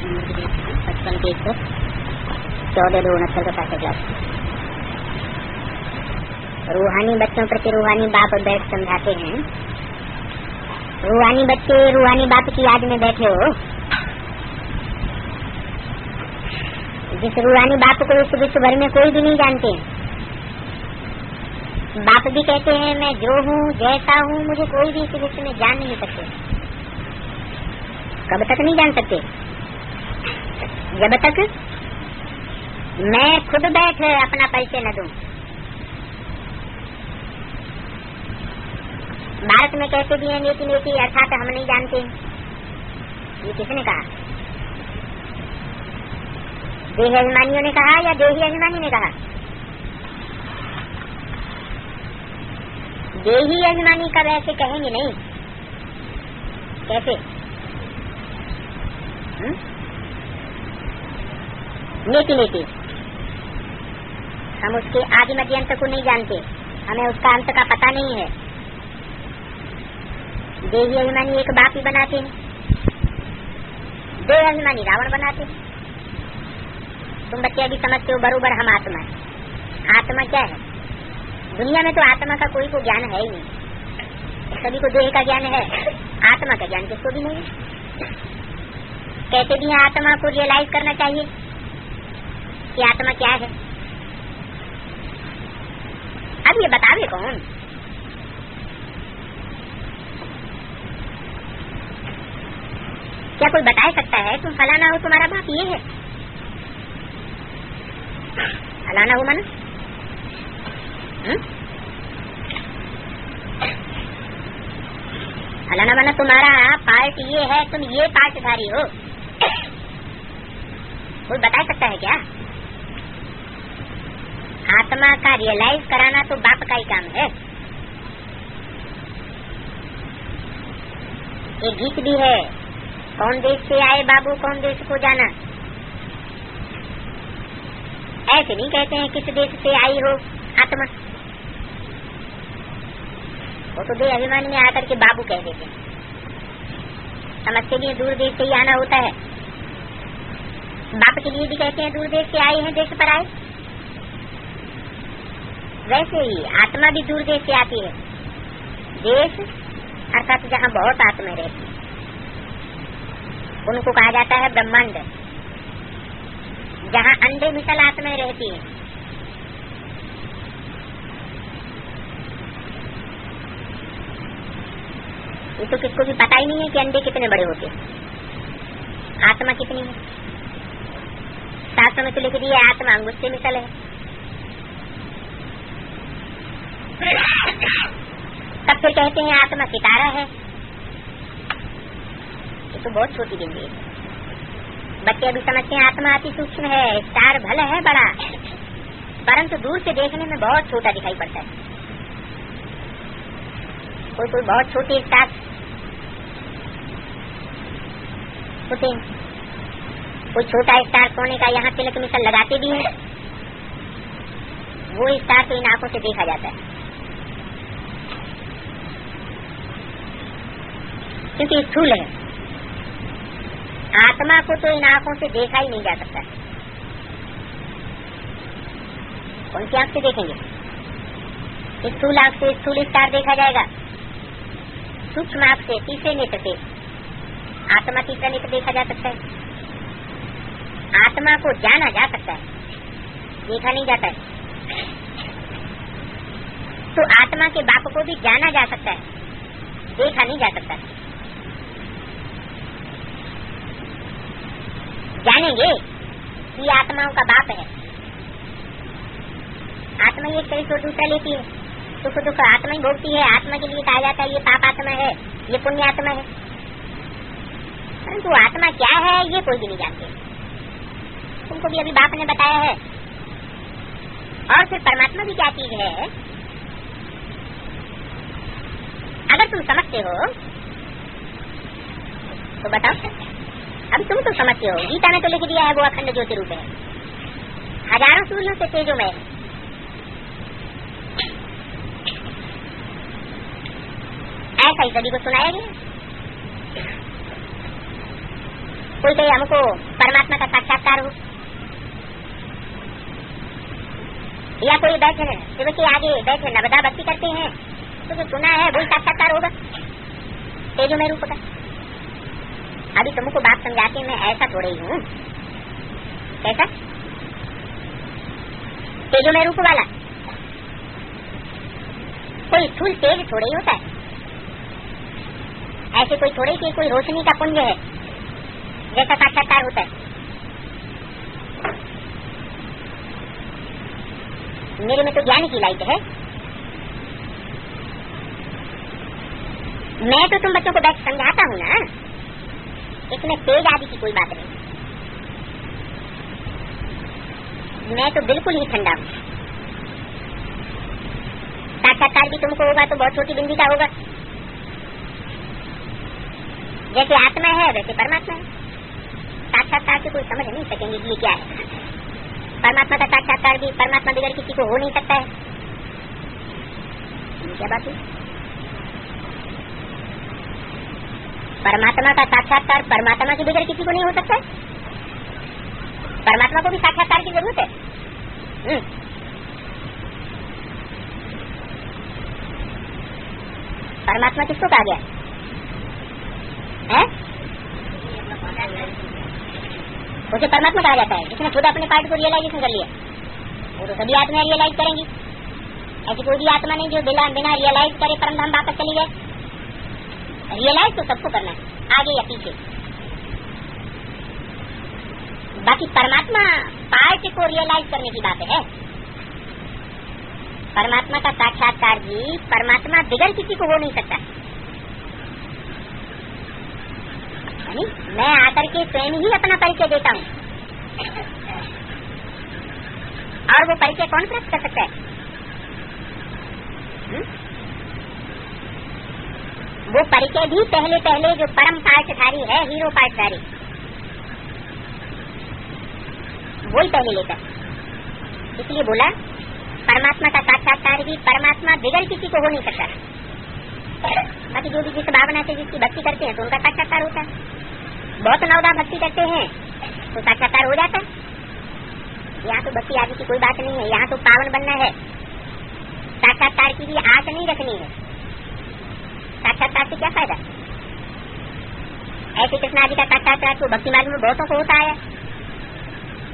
55 के 14-69 का पाठ्य क्लास। रूहानी बच्चों प्रति रूहानी बाप बैठ समझाते हैं। रूहानी बच्चे रूहानी बाप की याद में बैठे हो। जिस रूहानी बाप को इस विश्व भर में कोई भी नहीं जानते। बाप भी कहते हैं मैं जो हूँ जैसा हूँ मुझे कोई भी इस विश्व में जान नहीं सकते। कब तक नहीं जान सकते? जब तक मैं खुद बैठ अपना परिचय न दूं। भारत में कहते भी हैं नेति नेति अर्थात हम नहीं जानते। ये किसने कहा? देह अभिमानियों ने कहा या देही अभिमानी ने कहा? देही अभिमानी कब ऐसे कहेंगे नहीं? कैसे? नेति नेति हम उसके आदि मध्य अंत को नहीं जानते, हमें उसका अंत का पता नहीं है। देही अभिमानी एक बाप ही बनाते हैं, देह अभिमानी रावण बनाते हैं। तुम बच्चे अभी समझते हो बरोबर हम आत्मा है। आत्मा क्या है? दुनिया में तो आत्मा का कोई को ज्ञान है ही नहीं। सभी को देह का ज्ञान है, आत्मा का ज्ञान किसको भी नहीं है। कहते भी हैं आत्मा को रियलाइज करना चाहिए कि आत्मा क्या है। अब ये बतावे कौन? क्या कोई बता सकता है तुम फलाना हो, तुम्हारा बाप ये है? फलाना हो मन फलाना माना तुम्हारा पार्ट ये है, तुम ये पार्टधारी हो। कोई बता सकता है क्या? आत्मा का रियलाइज कराना तो बाप का ही काम है। एक गीत भी है, कौन देश से आए बाबू कौन देश को जाना। ऐसे नहीं कहते हैं किस देश से आई हो आत्मा। वो तो देह अभिमान में आकर के बाबू कह देते हैं। समझते भी दूर देश से ही आना होता है। बाप के लिए भी कहते हैं दूर देश से आए हैं देश पर आए। वैसे ही आत्मा भी दूर देश से आती है। देश अर्थात जहाँ बहुत आत्माएं रहती है उनको कहा जाता है ब्रह्मांड। जहाँ अंडे मिसल आत्माएं रहती है ये तो किसको भी पता ही नहीं है कि अंडे कितने बड़े होते हैं, आत्मा कितनी है। शास्त्र में तो लिख दिया आत्मा अंगुष्ठ से मिसल है। तब फिर कहते हैं आत्मा सितारा है। ये तो बहुत छोटी बिंदी है। बच्चे अभी समझते हैं आत्मा अति सूक्ष्म है, स्टार भले है बड़ा, परंतु दूर से देखने में बहुत छोटा दिखाई पड़ता है। कोई कोई बहुत छोटे स्टार होते हैं, कोई छोटा स्टार सोने का यहाँ तिलक मिसल लगाते भी हैं। वो स्टार तो इन आंखों से देखा जाता है क्योंकि स्थूल है। आत्मा को तो इन आंखों से देखा ही नहीं जा सकता। कौन सी आंख से देखेंगे? स्थूल आंख से स्थूल स्टार देखा जाएगा, सूक्ष्म आंख से तीसरे नेत्र से आत्मा तीसरा नेत्र देखा जा सकता है। आत्मा को जाना जा सकता है, देखा नहीं जाता है। तो आत्मा के बाप को भी जाना जा सकता है, देखा नहीं जा सकता। जानेंगे कि आत्माओं का बाप है। आत्मा एक शरीर को दूसरा लेती है, सुख दुख आत्मा ही भोगती है। आत्मा के लिए कहा जाता है ये पाप आत्मा है, ये पुण्य आत्मा है। परंतु आत्मा क्या है ये कोई भी नहीं जानते। तुमको भी अभी बाप ने बताया है। और फिर परमात्मा भी क्या चीज है अगर तुम समझते हो तो बताओ। अब तुम तो समझते हो, गीता में तो लिख दिया है वो अखंड ज्योति रूप है, हजारों सूर्यों से तेजो में। ऐसा ही सभी को सुनाया गया। कोई कहे हमको परमात्मा का साक्षात्कार हो, या कोई बैठे शिव के आगे बैठे नवदा भक्ति करते हैं तो जो सुना है वही साक्षात्कार होगा तेजो में रूप का। अभी तुमको बात समझाते मैं ऐसा थोड़ा ही हूँ, कैसा तेजो में रूप वाला कोई स्थूल तेज थोड़ा ही होता है, ऐसे कोई थोड़े की कोई रोशनी का पुंज है जैसा साक्षात्कार होता है। मेरे में तो ज्ञान की लाइट है, मैं तो तुम बच्चों को बैठ समझाता हूँ ना, इसमें तेज आदि की कोई बात नहीं, मैं तो बिल्कुल ही ठंडा हूँ। साक्षात्कार भी तुमको होगा तो बहुत छोटी बिंदी का होगा, जैसे आत्मा है वैसे परमात्मा है। साक्षात्कार से कोई समझ नहीं सकेंगे कि ये क्या है। परमात्मा का साक्षात्कार भी परमात्मा बगैर किसी को हो नहीं सकता है, क्या बात है। परमात्मा का साक्षात्कार परमात्मा के बगैर किसी को नहीं हो सकता है, परमात्मा को भी साक्षात्कार की जरूरत है। परमात्मा किसको कहा गया है? उसे परमात्मा कहा जाता है जिसने खुद अपने पार्ट को रियलाइजेशन कर लिया। वो तो सभी आत्मा रियलाइज करेंगी, ऐसी कोई भी आत्मा नहीं जो बिना रियलाइज करे परम धाम वापस चली जाए। रियलाइज तो सबको करना है, आगे या पीछे। बाकी परमात्मा पार्ट को रियलाइज करने की बात है। परमात्मा का साक्षात्कार भी परमात्मा बिगड़ किसी को हो नहीं सकता। मैं आकर के स्वयं ही अपना परिचय देता हूँ, और वो परिचय कौन प्राप्त कर सकता है? वो परिचय भी पहले जो परम पाठधारी है, हीरो पाठधारी, वही पहले लेता है। इसलिए बोला परमात्मा का साक्षात्कार भी परमात्मा बिगड़ किसी को हो नहीं सकता। बाकी जो भी जिस भावना से जिसकी भक्ति करते हैं तो उनका साक्षात्कार होता है। बहुत नवदा भक्ति करते हैं तो साक्षात्कार हो जाता है। यहाँ तो भक्ति आदि की कोई बात नहीं है, यहाँ तो पावन बनना है। साक्षात्कार की भी आस नहीं रखनी है। साक्षात्कार से क्या फायदा? ऐसे कृष्ण आदि का साक्षात्कार तो भक्ति मार्ग में बहुतों को होता है।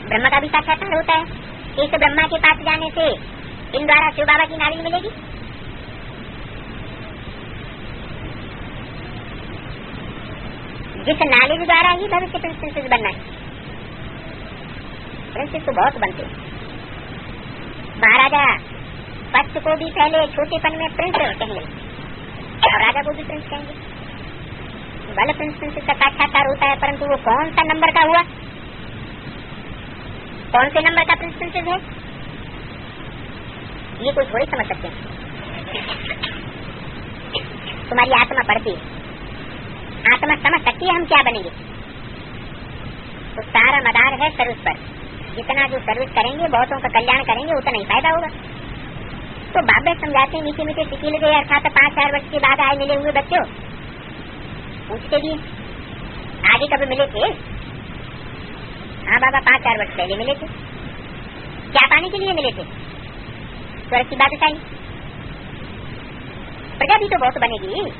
ब्रह्मा का भी साक्षात्कार होता है। इस ब्रह्मा के पास जाने से इन द्वारा शिव बाबा की नारी मिलेगी। जिस नॉलेज द्वारा ही भविष्य प्रिंसेस बनना है। प्रिंसेस तो बहुत बनते हैं। महाराजा पक्ष को भी पहले छोटेपन में प्रिंस कहेंगे और राजा को भी प्रिंस कहेंगे। भले प्रिंसेस का साक्षात्कार होता है, परंतु वो कौन सा नंबर का हुआ, कौन से नंबर का प्रिंसेस है, ये कोई थोड़ी समझ सकते हैं। तुम्हारी आत्मा पढ़ती है, आत्मा समझ सकती है हम क्या बनेंगे। तो सारा मदार है सर्विस पर। जितना जो सर्विस करेंगे, बहुतों का कल्याण करेंगे, उतना ही फायदा होगा। तो बाबा समझाते हैं मीठे मीठे सिखिल गए, अर्थात 5-4 वर्ष के बाद आए मिले हुए बच्चों पूछते भी आगे कभी मिले थे? हाँ बाबा 5-4 वर्ष पहले मिले थे। क्या पाने के लिए मिले थे? स्वर्ग की बात बताई। प्रजा भी तो बहुत बनेगी।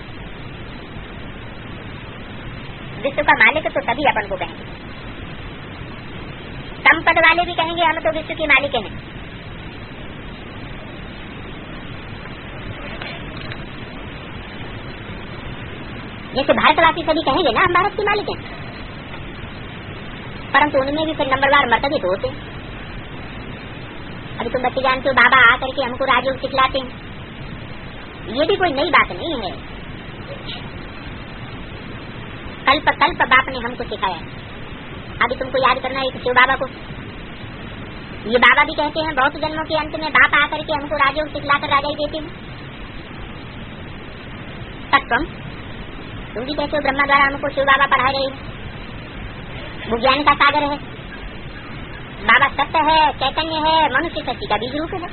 विश्व का मालिक तो सभी अपन को कहेंगे, संपद वाले भी कहेंगे हम तो विश्व के मालिक हैं। जैसे भारतवासी सभी कहेंगे ना हम भारत के मालिक हैं, परंतु उनमें भी फिर नंबरवार मर्तबे तो होते। अभी तुम बच्चे जानते हो बाबा आकर के हमको राजयोग सिखलाते हैं। ये भी कोई नई बात नहीं है, कल्प कल्प बाप ने हमको सिखाया। अभी तुमको याद करना है शिव बाबा को। ये बाबा भी कहते हैं बहुत जन्मों के अंत में बाप आकर के हमको राजयोग सिखलाकर राजा ही देते हैं। तब तुम भी कहते हो ब्रह्मा द्वारा हमको शिव बाबा पढ़ा रहे हैं। वो ज्ञान का सागर है। बाबा सत्य है, चैतन्य है, मनुष्य शक्ति का बीज रूप है।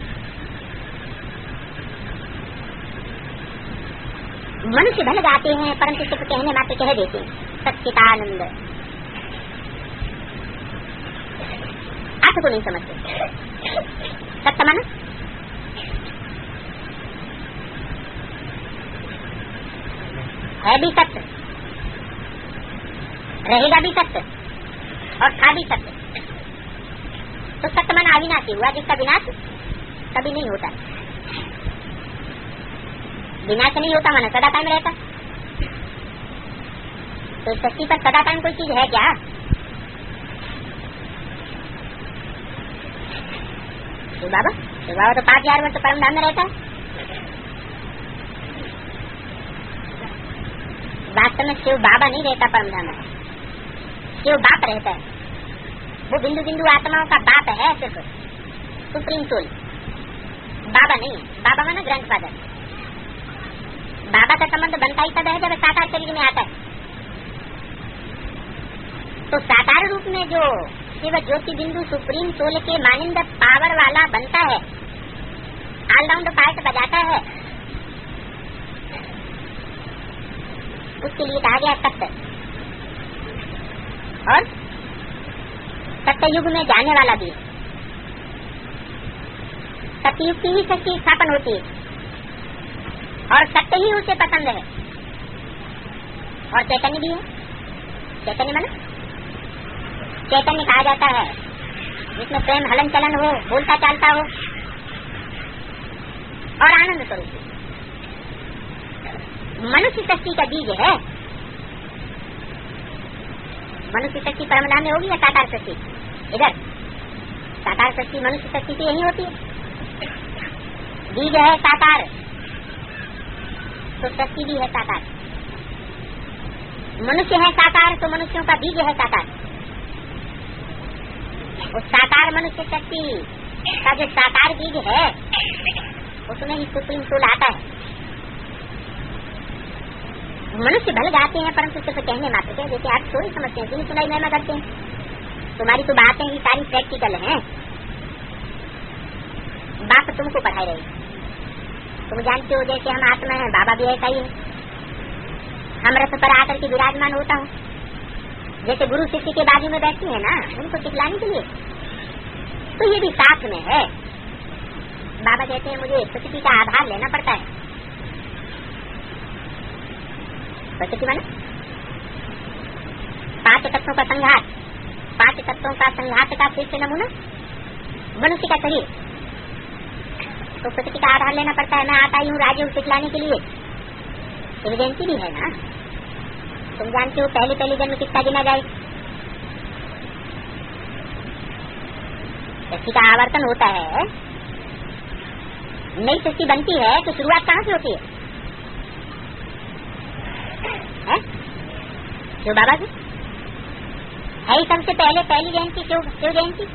मनुष्य भले गाते हैं परंतु सिर्फ कहने मात्र कह देते हैं। सच्चिदानंद अर्थ को नहीं समझते। सत्य माना है भी सत्य, रहेगा भी सत्य और था भी सत्य। तो सत्य माना अविनाशी हुआ, जिसका विनाश कभी नहीं होता। विनाश नहीं होता माना सदा कायम रहता। तो सृष्टि पर सदा कायम कोई चीज है क्या? शिव बाबा तो 5000 वर्ष परम धाम में रहता है। वास्तव में शिव बाबा नहीं रहता परम धाम में, शिव बाप रहता है। वो बिंदु बिंदु आत्माओं का बाप है, सिर्फ सुप्रीम सोल। बाबा नहीं है। बाबा माना ग्रैंडफादर। बाबा का संबंध बनता ही तब है जब साकार शरीर में आता है। तो साकार रूप में जो शिव ज्योति बिंदु सुप्रीम सोल के मानिंद पावर वाला बनता है, ऑलराउंड पार्ट बजाता है, उसके लिए कहा गया सत्य। और सत्य युग में जाने वाला भी। सत्ययुग की ही सच्ची स्थापन होती है और सत्य ही उसे पसंद है। और चैतन्य भी है। चैतन्य माना चैतन्य कहा जाता है जिसमें प्रेम हलन चलन हो, बोलता चालता हो और आनंद स्वरूप। मनुष्य शक्ति का बीज है। मनुष्य शक्ति परमधाम में होगी या साकार शक्ति? इधर साकार शक्ति मनुष्य शक्ति की यही होती है। बीज है साकार, तो शक्ति भी है साकार। मनुष्य है साकार, तो मनुष्यों का बीज है साकार। उस साकार मनुष्य शक्ति का जो साकार बीज है, उसमें ही सुप्रीम सोल आता है। मनुष्य भले गाते हैं परंतु सिर्फ कहने मात्र के, जैसे आप थोड़ी समझते हैं, सुनी सुनाई में करते हैं। तुम्हारी तो बातें ही सारी प्रैक्टिकल हैं। बात तुमको पढ़ाई रही। तुम जानते हो जैसे हम आत्मा है, बाबा भी ऐसा ही है। हम रथ पर आकर के विराजमान होता हूँ। जैसे गुरु शिष्य के बाजू में बैठती है ना, उनको सिखलाने के लिए, तो ये भी साथ में है। बाबा कहते हैं मुझे प्रकृति का आधार लेना पड़ता है। प्रकृति माने 5 तत्वों का संघात। 5 तत्वों का संघात का श्रेष्ठ नमूना मनुष्य का शरीर। तो प्रकृति का आधार लेना पड़ता है। मैं आता ही हूँ राजयोग सिखलाने के लिए, एविडेंसी भी है ना। तुम जानते हो पहले जन्म कितना गिना जाए? सृष्टि का आवर्तन होता है, नई सृष्टि बनती है, तो शुरुआत कहाँ से होती है? शिव बाबा की है ही सबसे पहले पहली जयंती शिव जयंती।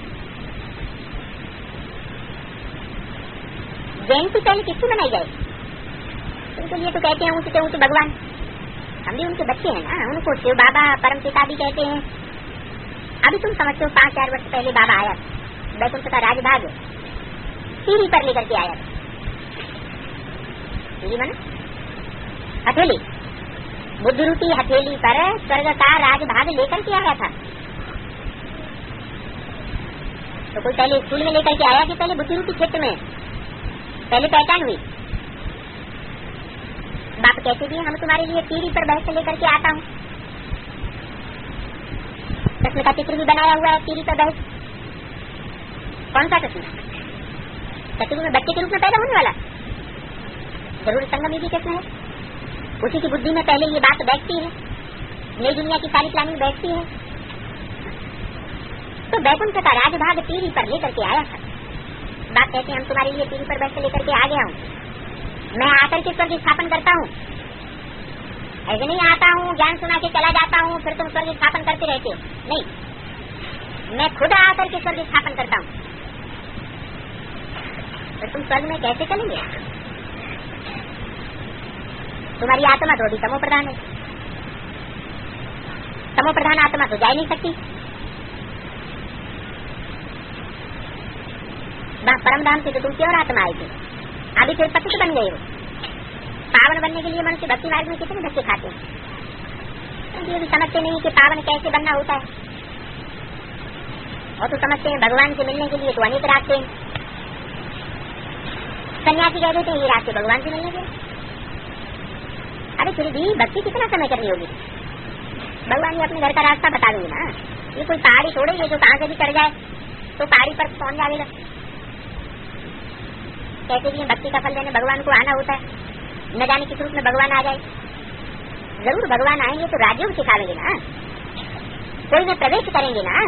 जयंती पहले किसकी बनाई जाए? उनके लिए तो कहते हैं ऊंचे से ऊंचे भगवान। हम भी उनके बच्चे हैं ना, उनको शिव बाबा परम पिता भी कहते हैं। अभी तुम समझते हो 5000 वर्ष पहले बाबा आया, वैकुंठ का राजभाग सीढ़ी पर लेकर के आया। सीढ़ी माना हथेली, बुद्ध रूपी हथेली पर स्वर्ग का राजभाग लेकर के आया था। तो कोई पहले स्कूल में लेकर के आया कि पहले बुद्धि रूपी क्षेत्र में पहले पहचान हुई? बाप कहते भी हम तुम्हारे लिए सीढ़ी पर बैठ कर लेकर के आता हूँ। कृष्ण का चित्र भी बनाया हुआ है सीढ़ी पर बैठ। कौन सा कृष्ण? सतयुग में बच्चे के रूप में पैदा होने वाला? जरूर संगम भी कृष्ण है। उसी की बुद्धि में पहले ये बात बैठती है, नई दुनिया की सारी प्लानिंग बैठती है। तो वैकुंठ का राजभाग सीढ़ी पर लेकर के आया था। बात कहते हैं हम तुम्हारे लिए सीढ़ी पर बैठ कर लेकर के आ गया हूँ। मैं आकर के स्वर्ग स्थापन करता हूँ। ऐसे नहीं आता हूँ ज्ञान सुना के चला जाता हूँ फिर तुम स्वर्ग स्थापन करते रहते हो। नहीं, मैं खुद आकर के स्वर्ग स्थापन करता हूँ। तो तुम स्वर्ग में कैसे चलेंगे? तुम्हारी आत्मा तो अभी तमो प्रधान है। तमो प्रधान आत्मा तो जा ही नहीं सकती। परमधाम से तो तुम केवल आत्मा आई थी, अभी फिर पतित बन गए हो। पावन बनने के लिए मनुष्य भक्ति मार्ग में कितने धक्के खाते हैं, ये भी समझते नहीं कि पावन कैसे बनना होता है। और तो समझते हैं भगवान से मिलने के लिए तो अनेक रास्ते हैं। सन्यासी कह देते ये रास्ते भगवान से मिलने के। अरे फिर भी भक्ति कितना समय करनी होगी? भगवान ये अपने घर का रास्ता बता देंगे ना। ये कोई पहाड़ी छोड़े जो कहाँ से भी चढ़ जाए तो पहाड़ी पर पहुंच जाएगा। कहते भी भक्ति का फल देने भगवान को आना होता है, न जाने किस रूप में भगवान आ जाए। जरूर भगवान आएंगे तो राजयोग सिखाएंगे ना, कोई में प्रवेश करेंगे ना।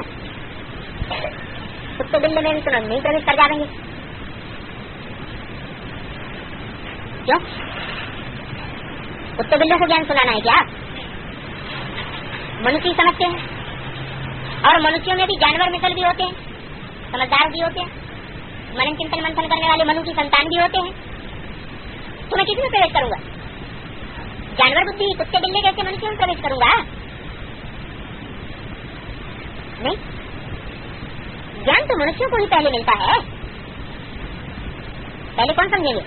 कुत्ते बिल्ले में भी तो नहीं प्रवेश कर जाएंगे। क्यों? कुत्ते बिल्ले को ज्ञान सुनाना है क्या? मनुष्य समझते हैं, और मनुष्यों में भी जानवर मिसल भी होते हैं, समझदार भी होते हैं, मनन चिंतन मंथन करने वाले मनु की संतान भी होते हैं। तो मैं किसमें प्रवेश करूंगा? जानवर बुद्धि कुत्ते बिल्ले जैसे मनुष्य में प्रवेश करूंगा? नहीं, ज्ञान तो मनुष्यों को ही पहले मिलता है। पहले कौन समझेंगे?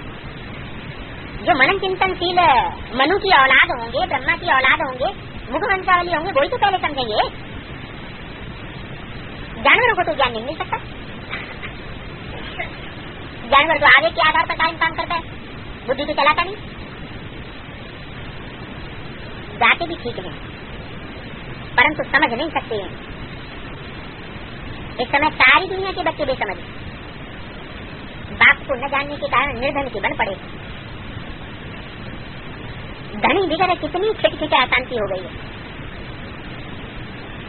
जो मनन चिंतनशील मनु की औलाद होंगे, ब्रह्मा की औलाद होंगे, मुख वंशावली होंगे, वही तो पहले समझेंगे। जानवरों को तो ज्ञान नहीं मिल सकता। जानवर तो आगे के आधार पर काम करता है, बुद्धि तो चलाता नहीं। गाते भी ठीक है परंतु समझ नहीं सकते हैं। इस समय सारी दुनिया के बच्चे बेसमझ, बाप को न जानने के कारण निर्धन के बन पड़े। धनी बिगड़ कितनी खिटखिट अशांति हो गई है।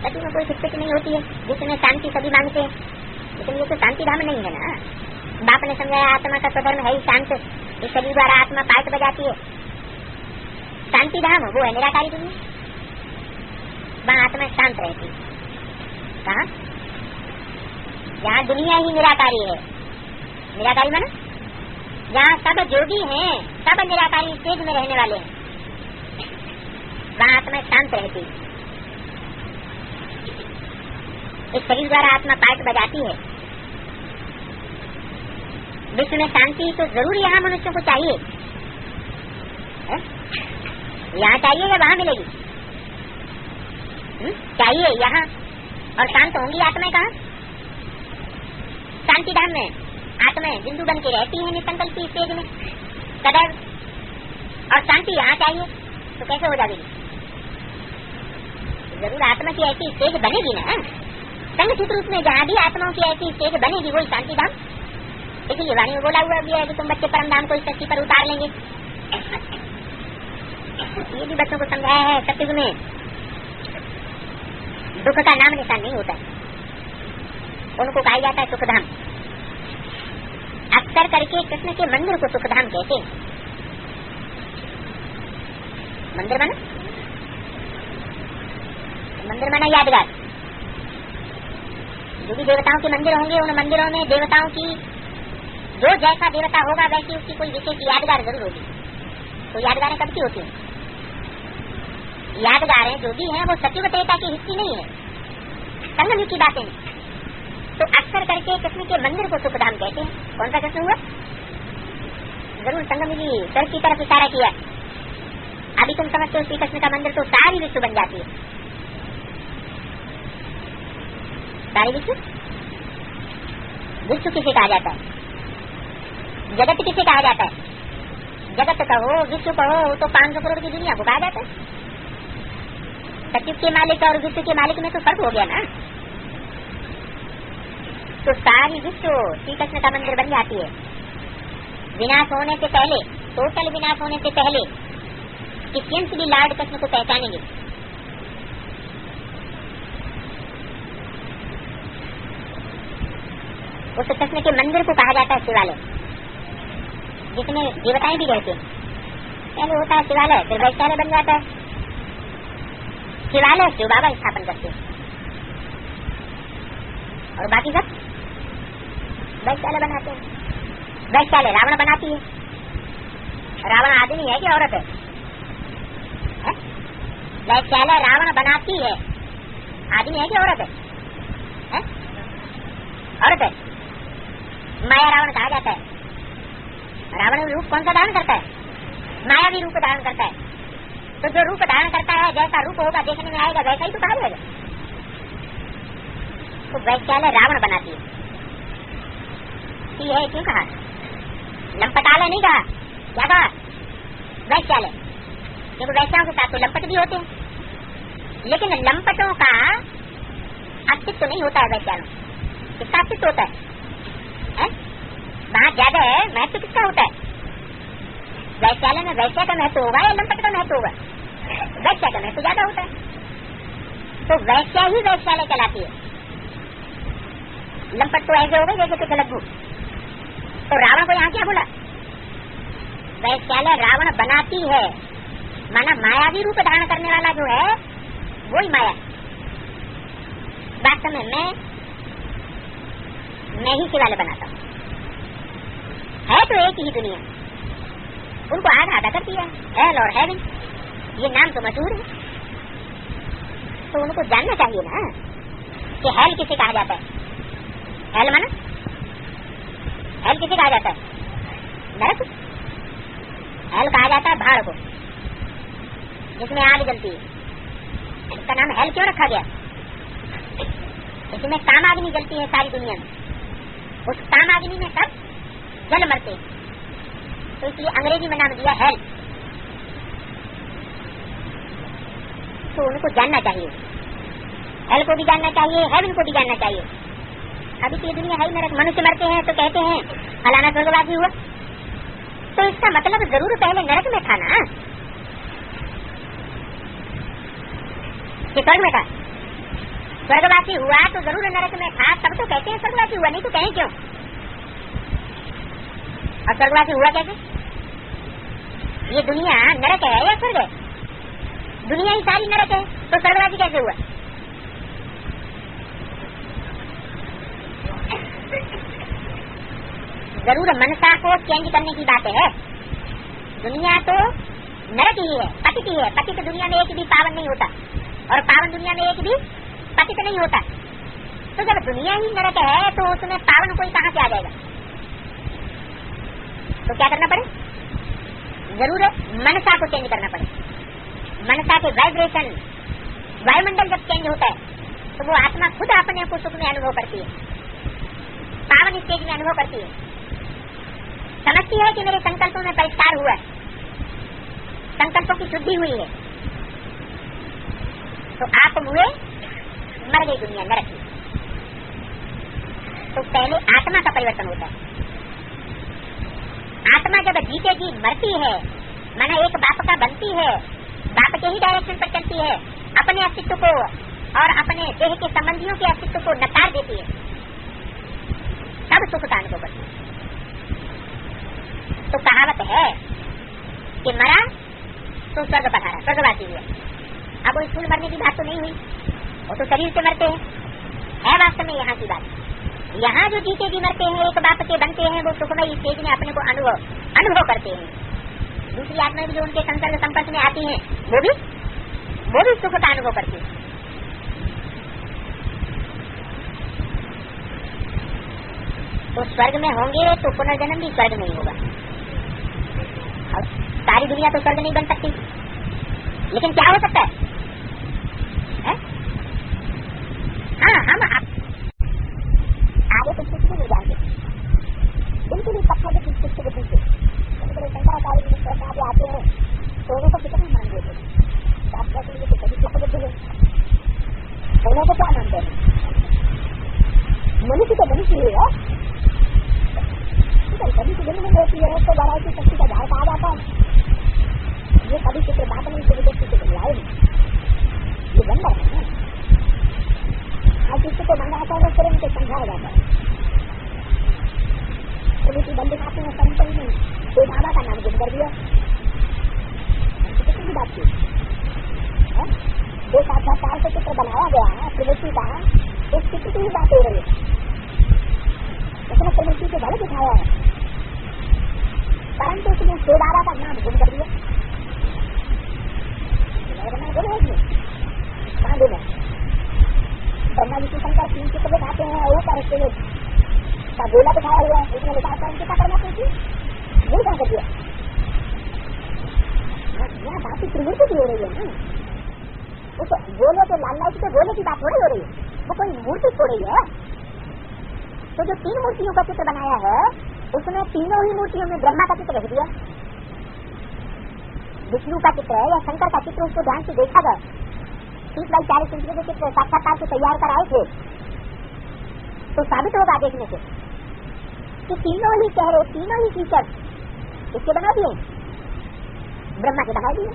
सच में कोई खिटखिट नहीं होती है जिसमें शांति सभी मांगते हैं, लेकिन ये तो शांति धाम नहीं है ना। बाप ने समझाया आत्मा का स्वधर्म है ही शांत, इस शरीर द्वारा आत्मा पाठ बजाती है। शांति धाम वो है निराकारी दुनिया, वहाँ आत्मा शांत रहती। कहाँ? यहाँ दुनिया ही निराकारी है। निराकारी माना यहाँ सब जोगी हैं, सब निराकारी स्टेज में रहने वाले हैं, वहाँ आत्मा शांत रहती। इस शरीर द्वारा आत्मा पाठ बजाती है। विश्व में शांति तो जरूर यहाँ मनुष्यों को चाहिए, यहाँ चाहिए या वहाँ मिलेगी? चाहिए यहाँ, और शांत होंगी आत्माएं कहाँ? शांति धाम में आत्माएं बिंदु बन के रहती है निसंकल्प की स्टेज में सदैव, और शांति यहाँ चाहिए तो कैसे हो जाएगी? जरूर आत्मा की ऐसी स्टेज बनेगी ना, संगठित रूप में जहाँ भी आत्माओं की ऐसी स्टेज बनेगी वही शांति धाम। इसलिए वाणी में बोला हुआ भी है कि तुम बच्चे परम धाम को इस शक्ति पर उतार लेंगे। ये भी बच्चों को समझाया है। सत्युग में दुख का नाम निशान नहीं होता है, उनको कहा जाता है सुखधाम। अक्सर करके कृष्ण के मंदिर को सुखधाम कहते हैं। मंदिर माना, मंदिर माना यादगार। जो भी देवताओं के मंदिर होंगे उन मंदिरों में देवताओं की जो जैसा देवता होगा वैसी उसकी कोई विशेष यादगार जरूर होगी। तो यादगारें कब की होती हैं? यादगारें जो भी हैं वो सत्युग त्रेता की हिस्सी नहीं है, संगम की बातें। तो अक्सर करके कृष्ण के मंदिर को सुखधाम कहते हैं। कौन सा कृष्ण हुआ? जरूर संगम जी सर की तरफ इशारा किया। अभी तुम समझते हो श्री कृष्ण का मंदिर तो सारी विश्व बन जाती है। सारी विश्व, विश्व किसे कहा जाता है? जगत किसे कहा जाता है? जगत कहो विश्व कहो तो 500 करोड़ की दुनिया को कहा जाता है। सत्युग के मालिक और विश्व के मालिक में तो फर्क हो गया ना। तो सारी विश्व श्री कृष्ण का मंदिर बन जाती है। विनाश होने से पहले, टोटल विनाश होने से पहले किसी अंश भी लॉर्ड कृष्ण को पहचानेंगे। उस कृष्ण के मंदिर को कहा जाता है शिवालय, जिसमें देवताएं भी रहते हैं। पहले होता है शिवालय, फिर वैश्यालय बन जाता है। शिवालय शिव बाबा स्थापन करते हैं और बाकी सब वैश्यालय बनाते हैं। वैश्यालय रावण बनाती है। रावण आदमी है कि औरत है? वैश्यालय रावण बनाती है, आदमी है कि औरत है? औरत है। माया रावण कहा जाता है। रावण रूप कौन सा धारण करता है? मायावी रूप धारण करता है। तो जो रूप धारण करता है, जैसा रूप होगा देखने में आएगा वैसा ही तो कहा जाएगा। तो वैश्यालय रावण बनाती है। है क्यों कहा? लंपटालय नहीं कहा, क्या कहा? वैश्यालय। क्योंकि वैश्याओं के साथ तो लंपट भी होते हैं, लेकिन लंपटों का अस्तित्व नहीं होता है वैश्यालयों। किसका अस्तित्व होता है? वहाँ ज्यादा महत्व किसका होता है? वैश्यालय में वैश्या का महत्व होगा या लंपट का महत्व होगा? वैश्या का महत्व ज्यादा होता है। तो वैश्या ही वैश्यालय कहलाती है। लंपट तो ऐसे हो गए जैसे कुछ अलग। तो रावण को यहाँ क्या बोला? वैश्यालय रावण बनाती है, माना मायावी रूप धारण करने वाला जो है वही माया। वास्तव में मैं ही शिवालय बनाता हूँ। है तो एक ही दुनिया, उनको आधा आधा कर दिया, हेल और हेवन, ये नाम तो मशहूर है। तो उनको जानना चाहिए ना कि हेल किसे कहा जाता है। हेल माना, हेल किसे कहा जाता है? नरक। हेल कहा जाता है भाड़ को, जिसमें आग जलती है। इसका नाम हेल क्यों रखा गया? इसमें कामाग्नि जलती है सारी दुनिया में। उस कामाग्नि में सब जल मरते हैं, तो इसलिए अंग्रेजी में नाम दिया हेल। तो उनको जानना चाहिए, हेल को भी जानना चाहिए, हेवन को भी जानना चाहिए। अभी तो ये दुनिया है ही नरक। मनुष्य मरते हैं तो कहते हैं फलाना स्वर्गवासी हुआ, तो इसका मतलब जरूर पहले नरक में था ना, कि स्वर्ग में था। स्वर्गवासी हुआ तो जरूर नरक में था, तब तो कहते हैं स्वर्गवासी हुआ, नहीं तो कहें क्यों? और स्वर्गवासी हुआ कैसे? ये दुनिया नरक है या स्वर्ग है? दुनिया ही सारी नरक है, तो स्वर्गवासी कैसे हुआ? जरूर मनसा को चेंज करने की बात है। दुनिया तो नरक ही है, पतित ही है। पतित दुनिया में एक भी पावन नहीं होता, और पावन दुनिया में एक भी पतित नहीं होता। तो जब दुनिया ही नरक है तो उसमें पावन कोई कहाँ से आ जाएगा? तो क्या करना पड़े? जरूर मनसा को चेंज करना पड़े। मनसा के वाइब्रेशन, वायुमंडल जब चेंज होता है तो वो आत्मा खुद अपने को सुख में अनुभव करती है, पावन स्टेज में अनुभव करती है। समझती है कि मेरे संकल्पों में परिष्कार हुआ है, संकल्पों की शुद्धि हुई है। तो आप हुए, मर गई दुनिया नरक। तो पहले आत्मा का परिवर्तन होता है। आत्मा जब जीते जी मरती है, माना एक बाप का बनती है, बाप के ही डायरेक्शन पर चलती है, अपने अस्तित्व को और अपने देह के संबंधियों के अस्तित्व को नकार देती है, तब सुख का अनुभव करती है। तो कहावत है कि मरा तो स्वर्ग पधारा, स्वर्गवासी हुआ। अब वो स्थूल मरने की बात तो नहीं हुई, वो तो शरीर से मरते हैं। वास्तव में यहाँ की बात, यहाँ जो जीते जी मरते हैं, एक बाप के बनते हैं, वो सुखमय स्टेज में अपने को अनुभव करते हैं। दूसरी आत्मा भी जो उनके संसर्ग संपर्क में आती हैं, वो भी सुख का अनुभव करती है। तो स्वर्ग में होंगे तो पुनर्जन्म भी स्वर्ग में ही होगा। अब सारी दुनिया तो स्वर्ग नहीं बन सकती, लेकिन क्या हो सकता है? हाँ, हम आगे कुछ नहीं जानते, बिल्कुल ही पत्थर के कुछ के पीछे शंकराचार्य जी प्रसाद आते हैं तो उनको कितना मान देते हैं? शास्त्र के लिए तो कभी किसी बुद्धि है, उन्होंने को क्या मानते हैं? मनुष्य तो मनुष्य ही है, कभी की जन्म होती है तो बड़ा की शक्ति का झाड़ कहा जाता है। ये कभी किसी बात नहीं, किसी व्यक्ति से लाए नहीं, ये बंदा है ना। आज किसी को मंगाता है फिर उनको समझाया जाता है। तो किसी बंदे खाते हैं संपन्न में कोई बाबा का नाम गुम कर दिया, किसी की बात की दो साक्षात्कार से चित्र बनाया गया है प्रवृत्ति का, उस चित्र की ही बात हो रही है। उसने प्रवृत्ति को गलत उठाया है, परंतु उसने शेदारा का नाम गुम कर दिया। कहाँ गुम है? ब्रह्मा जी की संख्या 3 चित्र दिखाते हैं, वो करते हैं का गोला दिखाया हुआ है, उसने लिखा था उनके क्या करना चाहिए, वो क्या कर दिया। यहाँ बात की प्रवृत्ति हो रही है ना, उस गोले के लाल लाइट के गोले की बात थोड़ी हो रही है। वो कोई मूर्ति थोड़ी है। तो जो 3 मूर्तियों का चित्र बनाया है उसमें तीनों ही मूर्तियों में ब्रह्मा का चित्र रख दिया। विष्णु का चित्र है या शंकर का चित्र, उसको ध्यान से देखा जाए। 30x40 इंच के चित्र साक्षात्कार से तैयार कराए थे तो साबित होगा देखने से कि तीनों ही चेहरे, तीनों ही फीचर इसके बना दिए, ब्रह्मा के बना दिए।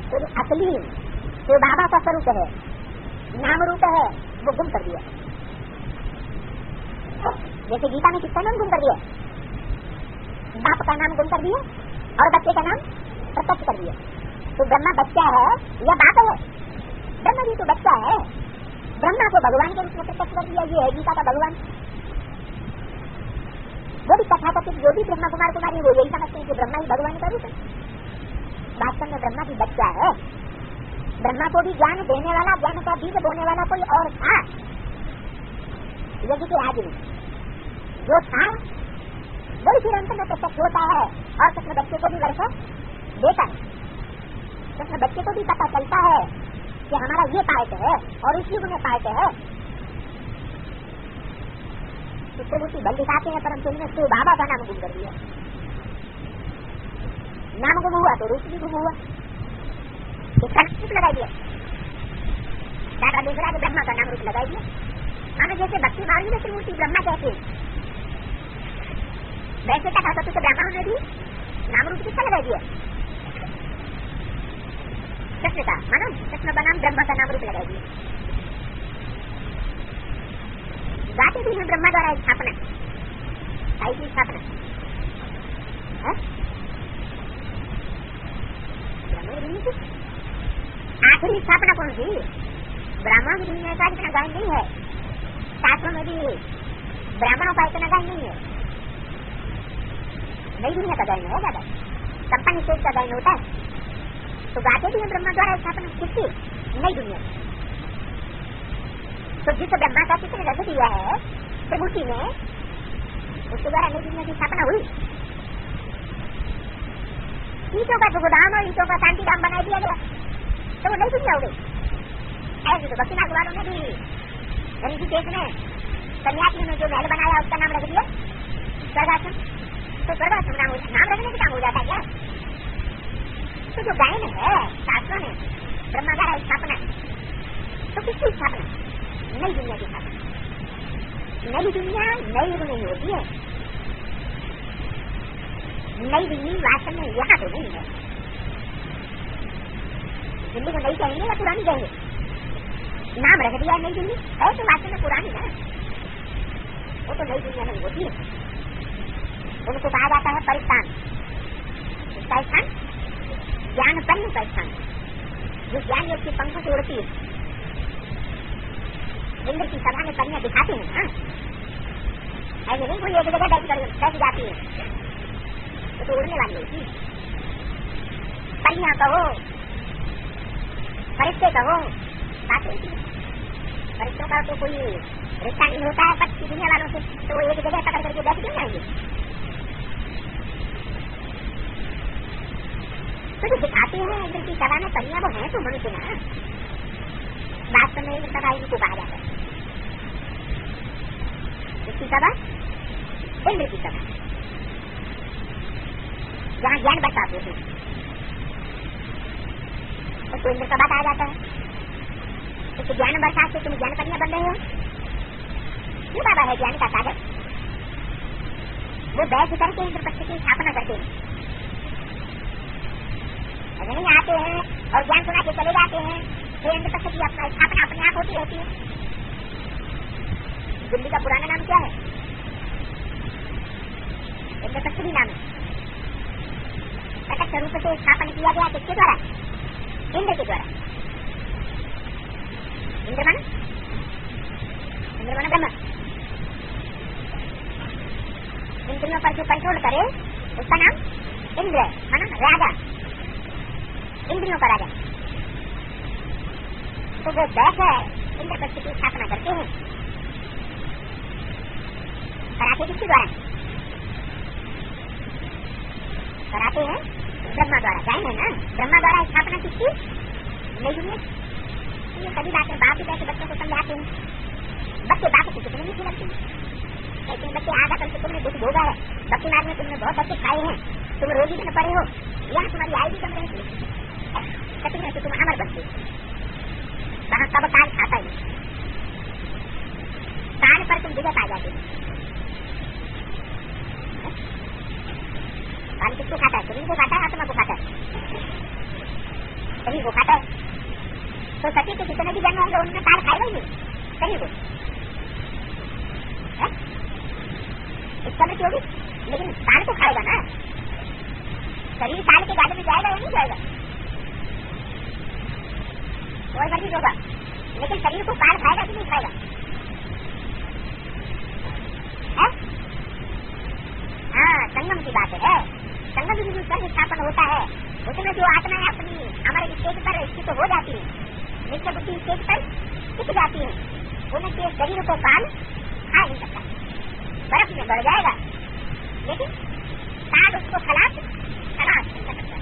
तो जो असली जो बाबा का स्वरूप है, नाम रूप है, वो गुम कर दिया। जैसे गीता में किसका नाम गुम कर दिया? बाप का नाम गुम कर दिया और बच्चे का नाम प्रत्यक्ष कर दिया। तो ब्रह्मा बच्चा है या बाप है? ब्रह्मा जी तो बच्चा है, ब्रह्मा को भगवान के रूप में प्रत्यक्ष कर दिया। ये है गीता का भगवान। वो भी तथाकथित जो भी ब्रह्मा कुमार कुमारी वो यही समझते हैं कि ब्रह्मा ही भगवान का रूप है। वास्तव में ब्रह्मा भी बच्चा है। ब्रह्मा को भी ज्ञान देने वाला, ज्ञान का बीज बोने वाला कोई और था यज्ञ के आदि में जो था, वही फिर अंत में प्रत्यक्ष होता है और कृष्ण बच्चे को भी वर्षा देता है। कृष्ण बच्चे को भी पता चलता है कि हमारा ये पार्ट है और इस युग में पार्ट है। चित्रमूर्ति बल दिखाते हैं परंतु उनमें शिव बाबा का नाम गुम कर दिया। नाम गुम हुआ तो रूप भी गुम हुआ। इसका रूप लगा दिया, दादा दूसरा के ब्रह्मा का नाम रूप लगा दिया। हमें जैसे भक्ति मार्ग में त्रिमूर्ति ब्रह्मा कहते हैं, वैसे क्या था तो ब्राह्मणों ने भी नाम रूप किसका लगा दिया? कृष्ण का। मानो कृष्ण बनाम ब्रह्मा का नाम रूप लगा दिया। गाते भी हैं ब्रह्मा द्वारा स्थापना, साई की स्थापना। आखिरी स्थापना कौन सी? ब्राह्मणों की दुनिया का इतना गायन नहीं है, शास्त्रों में भी ब्राह्मणों का इतना गायन नहीं है। नई दुनिया का गायन है ज्यादा, संपन्न स्टेज का गायन होता है। तो गाते भी हैं ब्रह्मा द्वारा स्थापना किसकी? नई दुनिया। तो जिस ब्रह्मा का चित्र रख दिया है त्रिमूर्ति में, उसके द्वारा नई दुनिया की स्थापना हुई। ईटों का गोदाम और ईटों का शांतिधाम बना दिया गया तो वो नई दुनिया हो गई। ऐसे तो बक्सीनाथ वालों ने भी ऋषिकेश में सन्यासी ने जो महल बनाया उसका नाम रख दिया स्वर्गाश्रम। तो स्वर्गाश्रम नाम रखने का काम हो जाता है क्या? तो जो गायन है शास्त्रों में ब्रह्मा द्वारा स्थापना, तो किसकी स्थापना? नई दुनिया की स्थापना। नई दुनिया नई युग नहीं होती है। नई दिल्ली वास्तव में यहाँ तो नहीं है। दिल्ली को नई कहेंगे या पुरानी कहेंगे? नाम रख दिया नई दिल्ली, है तो वास्तव में पुरानी है। वो तो नई दुनिया नहीं होती है। उनको कहा जाता है परिस्थान। इसका स्थान ज्ञान पन्न का स्थान, जो ज्ञान योग की पंखों से उड़ती है। इंद्र की सभा में कन्या दिखाते हैं ना, ऐसे नहीं कोई एक जगह बैठ जाती है, तो उड़ने वाली होती। कन्या कहो, फरिश्ते कहो, बात होती है। फरिश्तों का तो कोई रिश्ता नहीं होता है पक्ष की दुनिया वालों से, तो वो एक जगह पकड़ करके बैठ क्यों जाएंगे? तो जो दिखाते हैं इंद्र की सभा में कन्या, वो है तो मनुष्य ना। वास्तव में इंद्र सभा इनको कहा जाता है। इसकी सभा इंद्र की सभा, जहाँ ज्ञान बरसाते थे उसको इंद्र सभा कहा जाता है। तो ज्ञान बरसात से तुम ज्ञान कन्या बन रहे हो। ये बाबा है ज्ञान का सागर। वो बैठ करके इंद्र पक्ष की स्थापना करते हैं। अगर नहीं आते हैं और ज्ञान सुना के चले जाते हैं तो इंद्र पक्ष की अपना स्थापना अपने आप होती रहती है। दिल्ली का पुराना नाम क्या है? इंद्र पक्ष भी नाम है। प्रत्यक्ष रूप से स्थापन किया गया किसके द्वारा? इंद्र के द्वारा। इंद्र मन ब्रह्म। इंद्रियों पर जो कंट्रोल करे उसका नाम इंद्र, माना राजा, इंद्रियों का राजा। तो वो बैठ है इंद्र पक्ष की स्थापना करते हैं। कराते किसके द्वारा? कराते हैं ब्रह्मा द्वारा। जाएंगे ना, ब्रह्मा द्वारा स्थापना किसकी? नई दुनिया। तो ये सभी बातें बाप भी कैसे बच्चों को समझाते हैं, बच्चे बाप को कितने मीठी लगती है, लेकिन बच्चे आधा कल से तुमने दुख भोगा है, भक्ति मार्ग में तुमने बहुत अच्छे खाए हैं, तुम रोगी बन पड़े हो, यहाँ तुम्हारी आयु भी कम रहती है, कठिन है तो तुम अमर बनते, वहाँ कब काल खाता ही काल पर तुम विगत आ जाते। काल किसको खाता है? शरीर को खाता है, आत्मा को खाता है, शरीर को खाता है। तो सती के कितने भी जन्म होंगे उनमें काल खाएगा ही नहीं शरीर को, इसका मृत्यु होगी, लेकिन काल को खाएगा ना। शरीर काल के गाले में जाएगा या नहीं जाएगा? कोई मर्जी होगा, लेकिन शरीर को काल खाएगा कि नहीं खाएगा? हाँ, संगम की बात है। संगम भी जो स्वर्ग स्थापन होता है उसमें जो आत्माएं अपनी हमारे स्टेज पर स्थित हो जाती है, नित्य बुद्धि स्टेज पर टिक जाती है, उनके शरीर को काल खा नहीं सकता, बर्फ में बढ़ जाएगा, लेकिन काल उसको खलास नहीं कर सकता।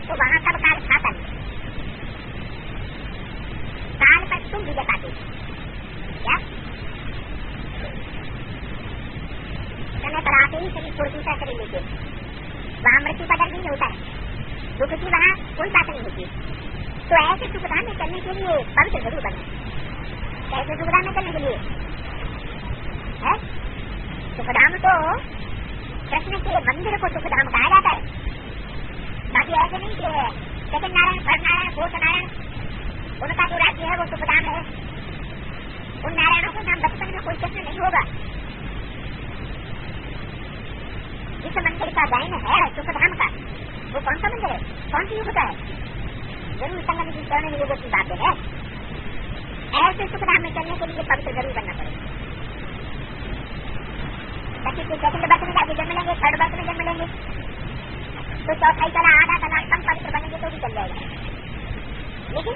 तो वहां सब काल खाता नहीं, काल पर तुम विजय पाते क्या? समय पर आते ही शरीर छोड़ दूसरा शरीर लेके, वहां मृत्यु का डर नहीं होता है, दुख की वहां कोई बात नहीं होती। तो ऐसे सुखधाम में चलने के लिए पवित्र जरूर बने। कैसे सुखधाम में चलने के लिए है? सुखधाम तो कृष्ण के मंदिर को सुखधाम कहा जाता है, बाकी ऐसे नहीं कि second Narayan, third Narayan, fourth Narayan, उनका जो राज्य है वो सुखधाम है। उन नारायणों के नाम बचपन में कोई कृष्ण नहीं होगा। जिस मंदिर का गायन है सुखधाम का, वो कौन सा मंदिर है, कौन सी युग का है? जरूर संगम की चरण में युग की बातें है। ऐसे सुखधाम में चलने के लिए पवित्र जरूर करना पड़ेगा। सेकंड बर्थ में जाके जन्म लेंगे, थर्ड बर्थ में जन्म लेंगे, तो चौथाई कला आधा कला कम पवित्र बनेंगे तो भी चल जाएगा। लेकिन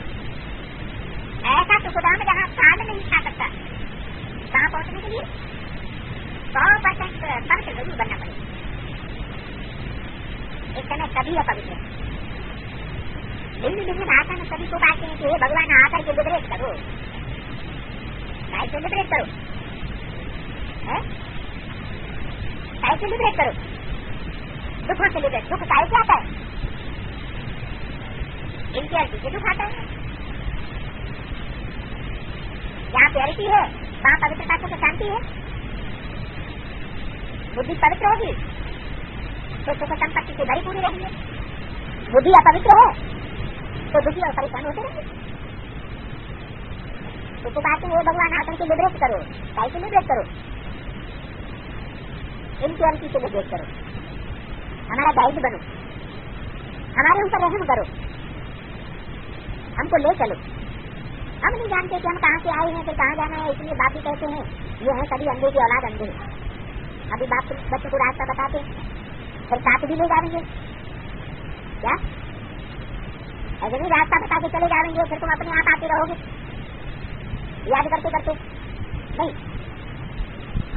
ऐसा सुखधाम जहाँ काल नहीं खा सकता, कहाँ पहुँचने के लिए 100% पवित्र जरूर बनना पड़ेगा। इस समय सभी अपवित्र है। भिन्न भिन्न भाषा में सभी को बातें हैं कि हे भगवान आकर के लिबरेट करो, कैसे लिबरेट करो, कैसे लिबरेट करो, दुखों से लिबरेट। दुख कैसे आता है? इम्प्योरिटी से दुख आता है। जहाँ प्योरिटी है वहाँ पवित्रता को शांति है, बुद्धि पवित्र होगी तो सुख संपत्ति से भरी पूरी रहेंगे। बुद्धि अपवित्र है तो दुखी और परेशान होते रहेंगे। तो बात है भगवान आकर के लिबरेट करो, कैसे लिबरेट करो? इम्प्योरिटी से लिबरेट करो, हमारा गाइड बनो, हमारे ऊपर रहम करो, हमको ले चलो। हम नहीं जानते कि हम कहाँ से आए हैं, फिर कहाँ जाना है, इसलिए बाप भी कहते हैं ये है सभी अंधे की औलाद अंधे। अभी बाप बच्चों को रास्ता बताते, फिर साथ भी ले जाएंगे क्या? ऐसे नहीं रास्ता बता के चले जाएंगे फिर तुम अपने आप आते रहोगे याद करते करते नहीं।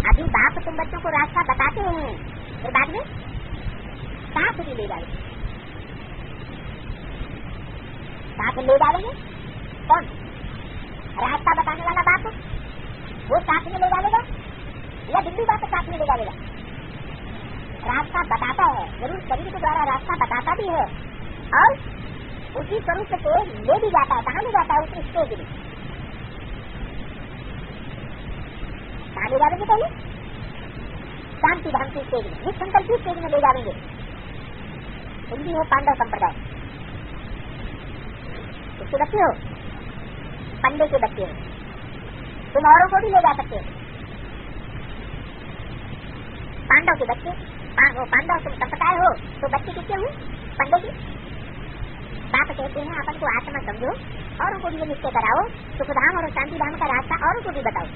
अभी बाप तुम बच्चों को रास्ता बताते हैं, फिर बाद में साथ भी ले जाएंगे। साथ ले जाएंगे कौन? रास्ता बताने वाला बाप, वो साथ में ले जाएगा या बिंदु बाप साथ में ले जाएगा? रास्ता बताता है, जरूर शरीर के द्वारा रास्ता बताता भी है और उसी स्वरूप से ले भी जाता है। कहाँ ले जाता है? उस स्टेज में। कहाँ ले जाएंगे? पहले शांति धाम की स्टेज में, निसंकल्प की स्टेज में ले जाएंगे। हिंदी है पांडव संप्रदाय, उसके बच्चे हो, पंडे के बच्चे हो, तुम औरों को भी ले जा सकते हो। पांडव के बच्चे, वो पांडव तुम संप्रदाय हो तो बच्चे किसके हुए? पंडे की। बाप कहते हैं अपन को आत्मा समझो, औरों को भी ये निश्चय कराओ, सुखधाम और शांति धाम का रास्ता औरों को भी बताओ।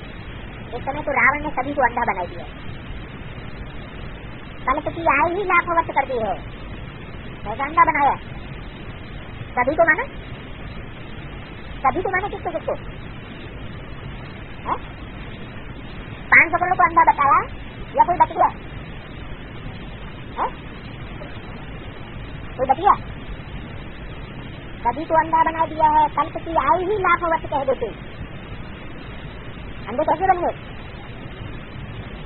इस समय तो रावण ने सभी को अंधा बना दिया, कल्प की आयु ही लाखों वर्ष कर दी है, ऐसा अंधा बनाया। सभी को माना, सभी को माना, किसको किसको? 500 करोड़ को अंधा बताया या कोई बच गया? कोई बच गया? सभी को अंधा बना दिया है, कल्प की आयु ही लाखों वर्ष कह देते। अंधे कैसे बन गए?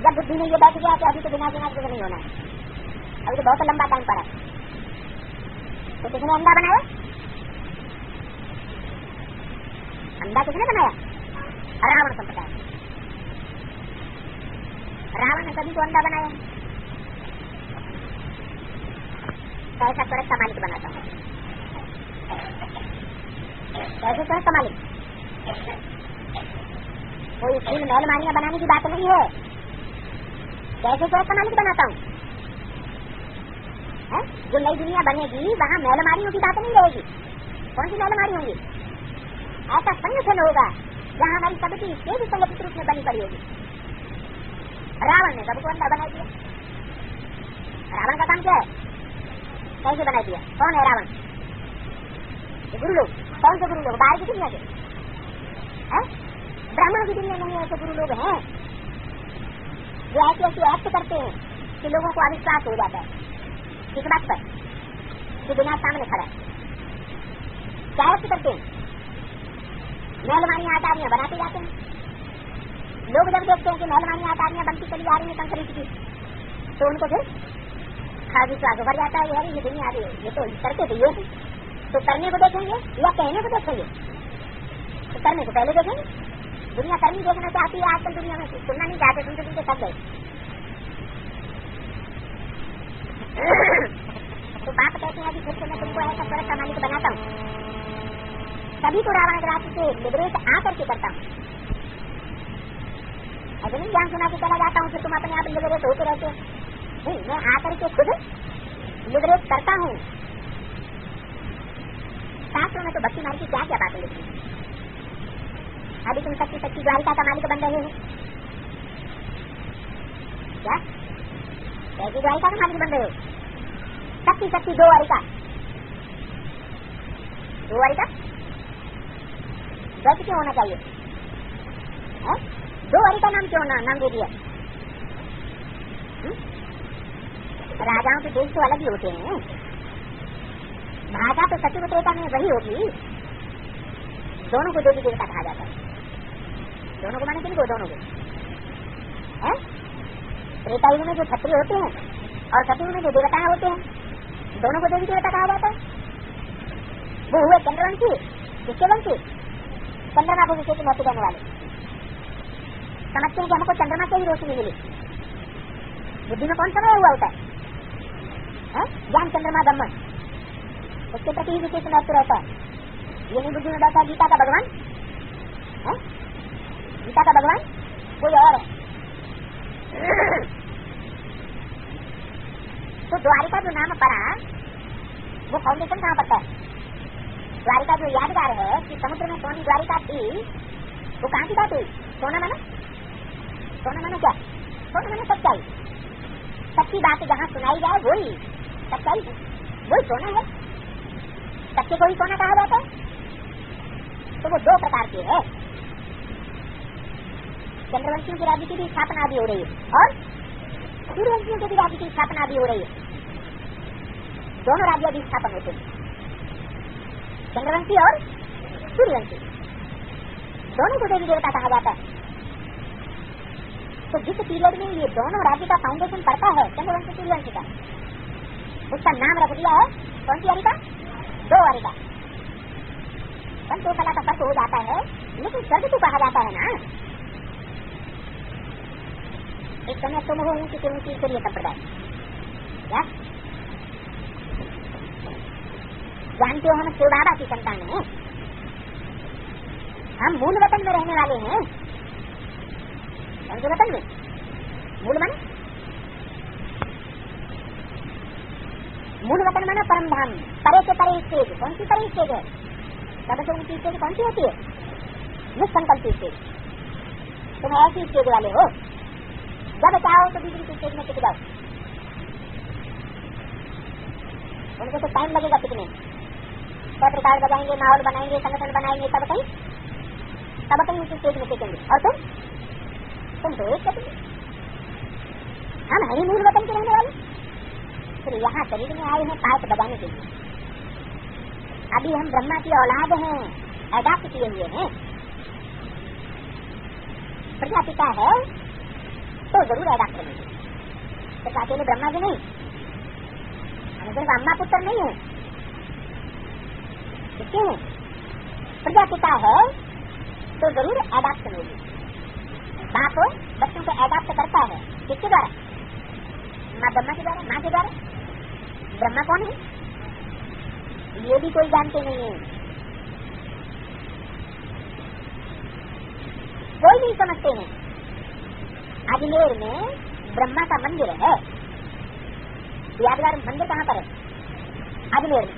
जब बुद्धि में ये बैठ गया कि अभी तो बिना बिना कुछ नहीं होना है, अभी तो बहुत लंबा टाइम पड़ा, तो किसने अंधा बनाया? अंधा किसने बनाया? रावण संप्रदाय। रावण ने सभी को अंधा बनाया। कैसा स्वर्ग का मालिक बनाता हूँ, कैसे स्वर्ग का मालिक? कोई फूल महलमानियां बनाने की बात नहीं है। कैसे स्वर्ग का मालिक बनाता हूँ? जो नई दुनिया बनेगी वहाँ महलमारियों की बात नहीं रहेगी। कौन सी महलमारी होंगी? ऐसा संगठन होगा जहाँ हमारी सबकी एक संगठित रूप में बनी पड़ी होगी। रावण ने सबको अंधा बना दिया। रावण का काम क्या है? कैसे बना दिया? कौन है रावण? गुरु लोग। कौन से गुरु लोग? बाहर की दुनिया के, ब्राह्मणों की दुनिया नहीं, ऐसे गुरु लोग हैं जो ऐसे ऐसे एक्ट करते हैं कि लोगों को अविश्वास हो जाता है। किस बात पर? कि बिना सामने खड़ा है। क्या एक्ट करते हैं? महलमानियां आटारियां बनाते जाते हैं। लोग जब देखते हैं कि महलमानियां आटारियां बनती चली जा रही है कंक्रीट की, तो उनको फिर विश्वास भर जाता है, यार ये दुनिया आ रही है, ये तो करके तो ये तो करने को देखेंगे या कहने को देखेंगे? तो करने को पहले देखेंगे। दुनिया करनी देखना चाहती है आजकल, दुनिया में सुनना नहीं चाहते, सुनते सुनते थक गए। तो बाप कहते हैं कि फिर से मैं तुमको ऐसा स्वर्ग का मालिक बनाता हूँ, सभी को रावण राज्य से लिबरेट आकर के करता हूँ। ऐसे नहीं ज्ञान सुना के चला जाता हूँ फिर तुम अपने आप लिबरेट होते रहते हो। नहीं, मैं आकर के खुद लिबरेट करता हूँ। शास्त्रों में तो भक्ति मार्ग की क्या क्या बातें लिखी। अभी तुम सच्ची सच्ची द्वारिका का मालिक बन रहे हो। क्या कैसी द्वारिका का मालिक बन रहे हो? सच्ची सच्ची दो वारिका। दो वारिका वैसे क्यों होना चाहिए? दो वारिका नाम क्यों नाम दे दिया? राजाओं के देश तो अलग ही होते हैं। भाषा तो सचिव त्रेता में वही होगी। दोनों को देवी देवता कहा जाता है। दोनों को माने किनको? दोनों को। त्रेता युग में जो क्षत्रिय होते हैं और सतयुग में जो देवता होते हैं, दोनों को देवी देवता कहा जाता है। वो हुए चंद्रवंशी। किसके वंशी? चंद्रमा को विशेष महत्व देने वाले। समझते हैं कि हमको चंद्रमा से ही रोशनी मिली। बुद्धि में कौन समय हुआ होता है? ज्ञान चंद्रमा ब्रह्मण, उसके प्रति ही विशेष महत्व रहता है। ये नहीं बुद्धि में बैठा गीता का भगवान, गीता का भगवान कोई और है। तो द्वारिका जो नाम पड़ा, वो फाउंडेशन कहाँ पड़ता है? द्वारिका जो यादगार है कि समुद्र में सोनी द्वारिका थी, वो कहाँ की बात हुई? सोना माना? सोना माना क्या? सोना माना सच्चाई। सच्ची बात जहाँ सुनाई जाए वही सच्चाई है, वही सोना है। सच्चे को ही सोना कहा जाता है। तो वो दो प्रकार के है। चंद्रवंशियों के राज्य की भी स्थापना भी हो रही है और सूर्यवंशियों के भी राज्य की स्थापना भी हो रही है। दोनों राज्य भी स्थापन होते हैं, चंद्रवंशी और सूर्यवंशी। दोनों को देवी देवता कहा जाता है। तो जिस पीरियड में ये दोनों राज्य का फाउंडेशन पड़ता है चंद्रवंशी सूर्यवंशी का, उसका नाम रख दिया है कौन सी वारिका? दो वारिका। पंचोकला का फर्क हो जाता है, लेकिन स्वर्ग तो कहा जाता है ना। एक समय तुम हो ऊंची के ऊंची के लिए संप्रदाय। क्या जानते हो? हम शिव बाबा की संतान हैं। हम मूल वतन में रहने वाले हैं। कौन से वतन में? मूल माने? मूल वतन माना परम धाम, परे से परे स्टेज। कौन सी परे स्टेज है? सबसे ऊंची स्टेज कौन सी होती है? निष्कंकल्प स्टेज। तुम ऐसी स्टेज वाले हो, जब चाहो तो दूसरी स्टेज में टिक जाओ। उनको तो टाइम लगेगा टिकने। सब रिकॉर्ड बजाएंगे, माहौल बनाएंगे, संगठन बनाएंगे, सब कहीं उसी स्टेज में टिकेंगे। और तुम तो एक करेंगे। हम है ही मूल वतन के रहने वाले, फिर यहाँ शरीर में आए हैं पार्ट बजाने के लिए। अभी हम ब्रह्मा की औलाद हैं, एडाप्ट किए हुए हैं। प्रजापिता है तो जरूर एडाप्ट करेंगे, तो अकेले ब्रह्मा जी नहीं, हम सिर्फ अम्मा पुत्र नहीं है, किसके हैं? प्रजापिता है तो जरूर एडाप्शन होगी। बाप बच्चों को एडाप्ट करता है, किसके द्वारा? माँ ब्रह्मा के द्वारा, माँ के द्वारा। ब्रह्मा कौन है ये भी कोई जानते नहीं है, कोई नहीं समझते हैं। अजमेर में ब्रह्मा का मंदिर है, यादगार मंदिर कहाँ पर है? अजमेर में।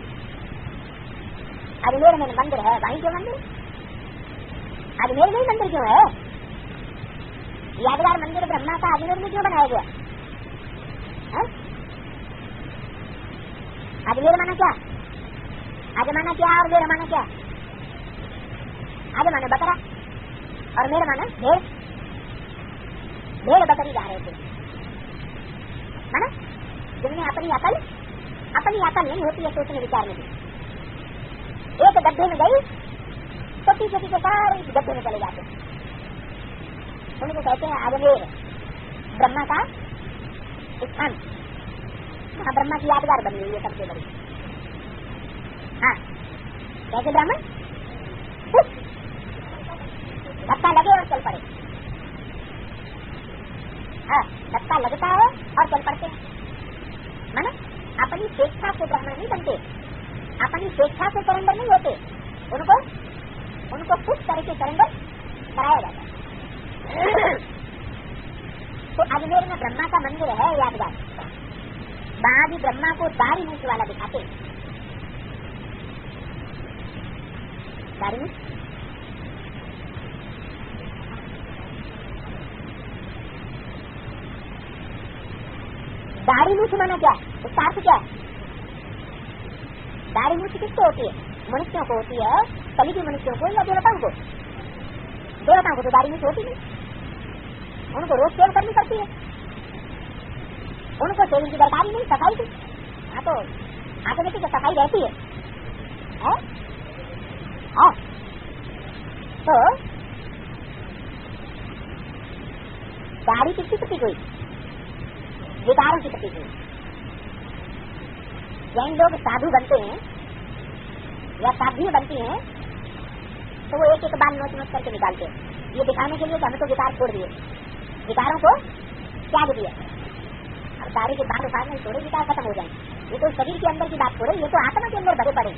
अजमेर में मंदिर है, वहीं क्यों मंदिर? अजमेर में ही मंदिर क्यों है? यादगार मंदिर ब्रह्मा का अजमेर में क्यों बनाया गया? अजमेर माना क्या? अज माना क्या और मेर माना क्या? अज माना बकरा और मेर माना भेड़। भेड़ बकरी जा रहे थे, माना जिनमें अपनी अकल नहीं होती है सोचने विचारने की। एक गड्ढे में गई तो पीछे पीछे सारे इस गड्ढे में चले जाते। उनको कहते हैं अजमेर, ब्रह्मा का स्थान। हाँ, ब्रह्मा की यादगार बनी हुई है सबसे बड़ी। हाँ, कैसे ब्राह्मण धक्का लगे और चल पड़े। हाँ, धक्का लगता है और चल पड़ते हैं। माना अपनी स्वेच्छा से ब्राह्मण नहीं बनते, अपनी स्वेच्छा से सरेंडर नहीं होते, उनको कुछ तरह के सरेंडर कराया जाता है। तो अजमेर में ब्रह्मा का मंदिर है यादगार, वहां भी ब्रह्मा को दाढ़ी मूछ वाला दिखाते। दाढ़ी मूछ माना क्या? उसका अर्थ क्या है? दाढ़ी मूछ किसको होती है? मनुष्यों को होती है, कली भी मनुष्यों को या देवताओं को? देवताओं को तो दाढ़ी मूछ होती नहीं, उनको रोज सेव करनी पड़ती है, उनको सेविंग की दरकारी नहीं, सफाई की। हाँ, तो ऑटोमेटिक सफाई रहती है, तो दाढ़ी किसकी प्रतीक हुई? विकारों की प्रतीक हुई। जैन लोग साधु बनते हैं या साध्वी बनती हैं तो वो एक एक बाल नोच नोच करके निकालते हैं, ये दिखाने के लिए कि हमें तो विकार छोड़ दिए, विकारों को त्याग दिया। अब दाढ़ी के बाल उखाड़ने थोड़े विकार खत्म हो जाए, ये तो शरीर के अंदर की बात थोड़े, ये तो आत्मा के अंदर भरे पड़े।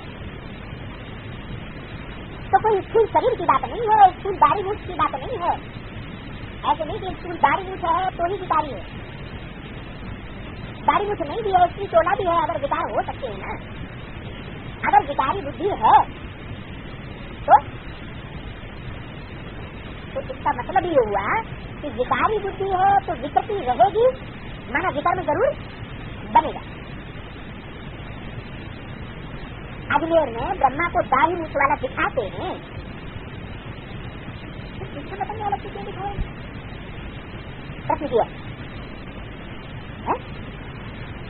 तो कोई स्थूल शरीर की बात नहीं है, स्थूल दाढ़ी मूछ की बात नहीं है। ऐसे नहीं कि स्थूल दाढ़ी मूछ है तो ही विकारी है, दाढ़ी मूछ नहीं भी है, इसकी चोला भी है, अगर विकार हो सकते हैं ना। अगर विकारी बुद्धि है तो इसका मतलब ये हुआ कि विकारी बुद्धि है तो विकृति रहेगी, माना विकर्म जरूर बनेगा। अजमेर में ब्रह्मा को दाढ़ी मूछ वाला दिखाते हैं, इसका मतलब अलग से क्यों दिखाए? प्रश्न किया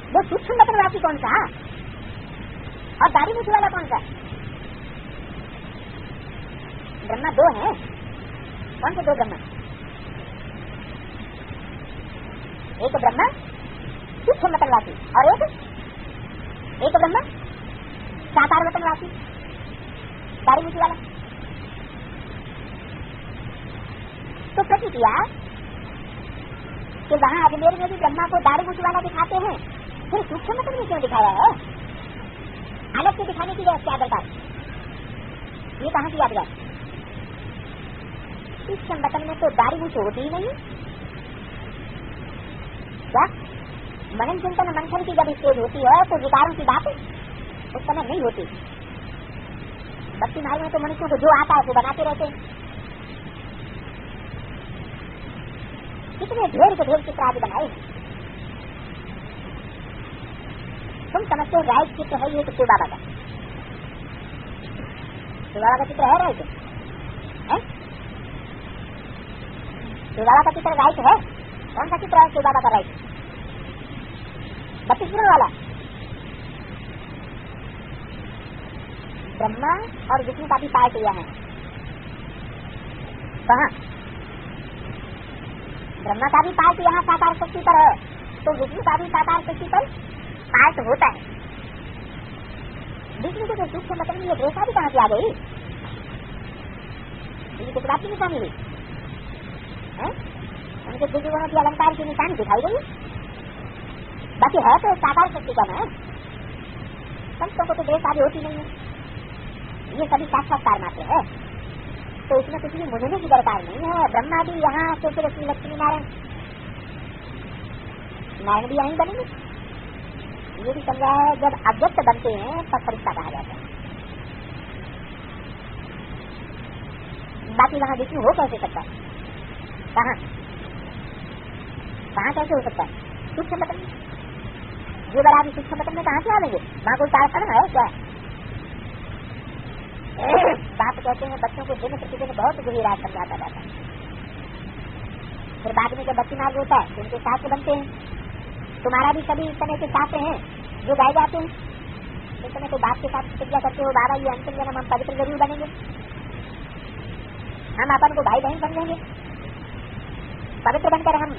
वो सूक्ष्म बटनवासी कौन सा और दाढ़ी मूछ वाला कौन सा? ब्रह्मा दो हैं, कौन से दो ब्रह्मा? एक ब्रह्मा सूक्ष्म बटनवासी और एक ब्रह्मा साकार बटनवासी, दाढ़ी मूछ वाला। तो प्रश्न किया कि वहाँ अजमेर में भी ब्रह्मा को दाढ़ी मूछ वाला दिखाते हैं, फिर सूक्ष्म बटन में क्यों दिखाया है? अलग से दिखाने की क्या दरकार? ये कहाँ की यादगार? सूक्ष्म बटन में तो दाढ़ी मूछ होती ही नहीं। क्या मनन चिंतन मंथन की जब स्टेज होती है तो विकारों की बात उस समय नहीं होती। भक्ति मार्ग में तो मनुष्यों को जो आता है वो बनाते रहते हैं। कितने ढेर के ढेर चित्र आदि बनाए। तुम समझते हो राइट चित्र है ये तो शिव बाबा का, शिव बाबा का चित्र है राइट है? शिव बाबा का चित्र राइट है? कौन सा चित्र है शिव बाबा का राइट? 32 वाला ब्रह्मा और विष्णु का भी पार्ट यह है। कहाँ? ब्रह्मा का भी पार्ट यहाँ साकार शक्ति पर है, तो विष्णु का भी साकार शक्ति पर पार्ट होता है। विष्णु को जो सूक्ष्म मतलब ये रेखा भी कहाँ से आ गई? ये किस बात की निशानी हुई? उनके दिव्य गुणों की अलंकार की निशानी दिखाई गई। बाकी है तो साकार शक्ति का ना, संतों को तो रेखा भी होती नहीं है, ये सभी साक्षात्कार मात्र है, तो इसमें कुछ भी मुझने की दरकार नहीं है। ब्रह्मा भी यहाँ तो फिर श्री लक्ष्मी नारायण भी यहीं बनेंगे। ये भी समझा है जब अव्यक्त बनते हैं तब फरिश्ता कहा जाता है। बाकी वहाँ विष्णु हो कैसे सकता है? कहाँ कैसे हो सकता है? सूक्ष्म बटन ये बड़ा भी सूक्ष्म बटन में कहाँ से आवेंगे? वहाँ कोई कारखाना है क्या? बाप कहते हैं बच्चों को दिन प्रतिदिन बहुत गहरी रात समझाता जाता है, फिर बाद में जब बच्ची मार्ग होता है तो उनके शास्त्र बनते हैं। तुम्हारा भी सभी इस तरह के शास्त्र हैं जो गाए जाते हैं। इस समय तो बाप के साथ प्रतिज्ञा करते हो, बाबा ये अंतिम जन्म हम पवित्र जरूर बनेंगे, हम अपन को भाई बहन समझेंगे, पवित्र बनकर हम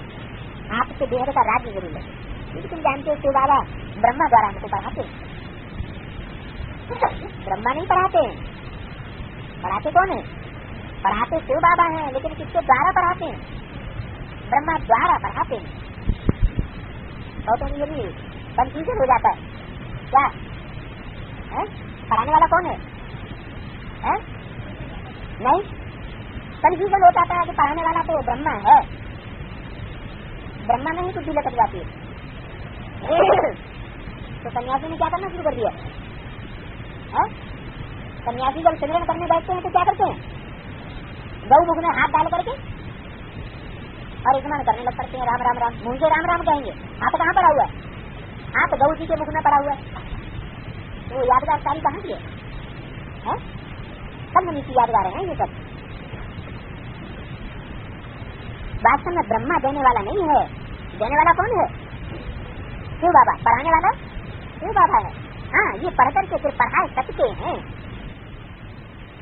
आपसे बेहद का राज्य जरूर लेंगे। क्योंकि तुम जानते हो शिव बाबा ब्रह्मा द्वारा हमको पढ़ाते हैं। ब्रह्मा नहीं पढ़ाते हैं, पढ़ाते कौन है? पढ़ाते शिव बाबा हैं, लेकिन किसके द्वारा पढ़ाते हैं? ब्रह्मा द्वारा पढ़ाते हैं। तो ये भी कंफ्यूजन हो जाता है क्या? पढ़ाने वाला कौन है? नहीं, कंफ्यूजन हो जाता है कि पढ़ाने वाला तो ब्रह्मा है, ब्रह्मा नहीं बुद्धि लटक जाती है। तो सन्यासी ने क्या करना शुरू कर दिया? सन्यासी जब सिमरन करने बैठते हैं तो क्या करते हैं? गौ मुख में हाथ डाल करके और स्मरण करने लग पड़ते हैं, राम राम राम। मुंह से राम राम कहेंगे, हाथ कहाँ पड़ा हुआ है? हाथ गौ जी के मुख में पड़ा हुआ है। तो यादगार सारी कहाँ की है? सब मुनि की यादगार है ये सब। वास्तव में ब्रह्मा देने वाला नहीं है, देने वाला कौन है? शिव बाबा। पढ़ाने वाला शिव बाबा है। हाँ, ये पढ़ करके फिर पढ़ाए सकते हैं।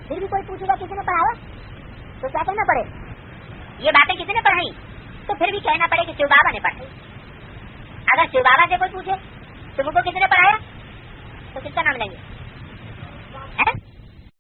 फिर भी कोई पूछेगा किसी ने पढ़ाया तो क्या कहना पड़े? ये बातें किसी ने पढ़ाई? तो फिर भी कहना पड़े कि शिव बाबा ने पढ़ाई। अगर शिव बाबा से कोई पूछे तुमको किसी ने पढ़ाया तो किसका नाम लेंगे?